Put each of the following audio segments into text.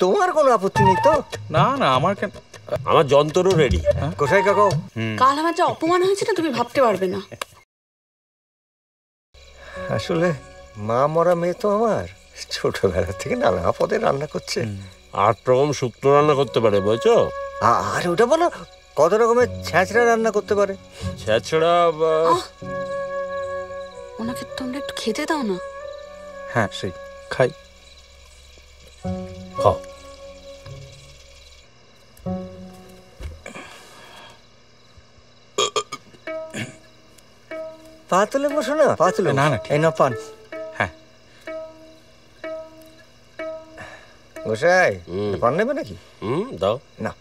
তোমার কোনো আপত্তি নেই তো? না না, আমার কেন, আমার যন্ত্রও রেডি। গোসাই কাকা, কাল আমার যা অপমান হয়েছে না তুমি ভাবতে পারবে না। আসলে মা মরা মেয়ে তো আমার, ছোটবেলা থেকে নানা পদে রান্না করছে। 8 রকম শুক্তো রান্না করতে পারে, বুঝছো? আর ওটা বলো, কত রকমের ছ্যাঁচড়া রান্না করতে পারে। ছ্যাঁচড়া ওনাকে তোমরা একটু খেতে দাও না। হ্যাঁ সেই খাই। খাও। পা তুলে বসো না, পা তুলে। না না, এই না পান। হ্যাঁ গোসাই, পান নেবে নাকি? দাও না।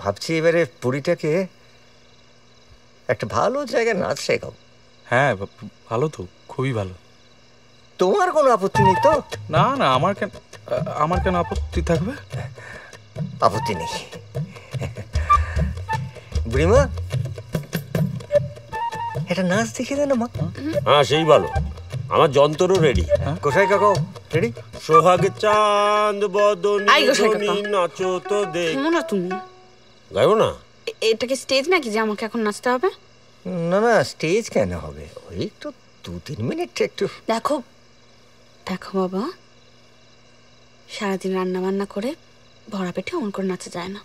ভাবছি এবারে পুরীটাকে একটা ভালো জায়গায় নাচ শেখাবো। হ্যাঁ ভালো তো, খুবই ভালো। তোমার কোনো আপত্তি নেই তো? না না, আমার কেন আপত্তি থাকবে? আপত্তি নেই। বুড়িমা, এটা নাচ দেখিয়ে দেন মা। হ্যাঁ সেই ভালো, আমার যন্ত্রও রেডি। গোসাই কাকা রেডি? সোহাগে চাঁদ বদনী আই গোসাই কাকা। নাচো তো দেখ। শুনো না তুমি, গাইবো না? এটা কি স্টেজ নাকি যে আমাকে এখন নাচতে হবে? না না, স্টেজ কেন হবে, ওই একটু 2-3 মিনিট একটু। দেখো দেখো বাবা, সারাদিন রান্না বান্না করে ভরা পেটে অমন করে নাচা যায় না।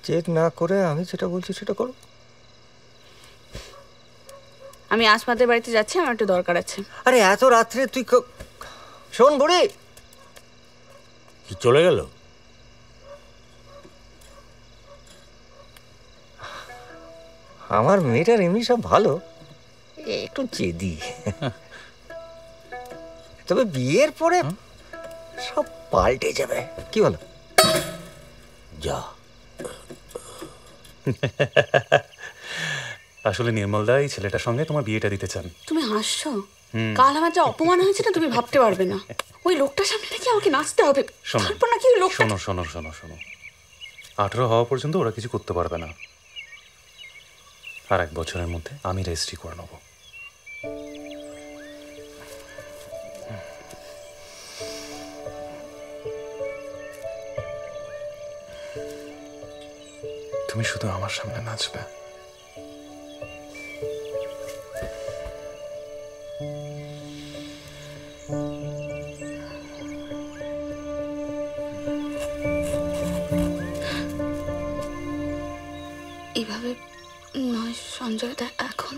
চেক না করে আমি যেটা বলছি সেটা করো। আমি আসমাদের বাড়িতে যাচ্ছি, আমার একটু দরকার আছে। আরে এত রাত্রে তুই শোন বুড়ি। কি চলে গেল? আমার মেয়েটার এমনি সব ভালো, একটু জেদি, তবে বিয়ের পরে সব পাল্টে যাবে। কি বলো? যা। আসলে নির্মলদা এই ছেলেটার সঙ্গে তোমার বিয়েটা দিতে চান। তুমি হাসছো? কাল আমার যা অপমান হয়েছে না তুমি ভাবতে পারবে না। ওই লোকটার সামনে নাকি আমাকে নাচতে হবে। তারপর নাকি ওই লোকটা। শোনো শোনো শোনো শোনো, 18 হওয়া পর্যন্ত ওরা কিছু করতে পারবে না। আর 1 বছরের মধ্যে আমি রেজিস্ট্রি করে নেব। তুমি শুধু আমার সামনে নাচবে। এইভাবে নয় সঞ্জয়, এখন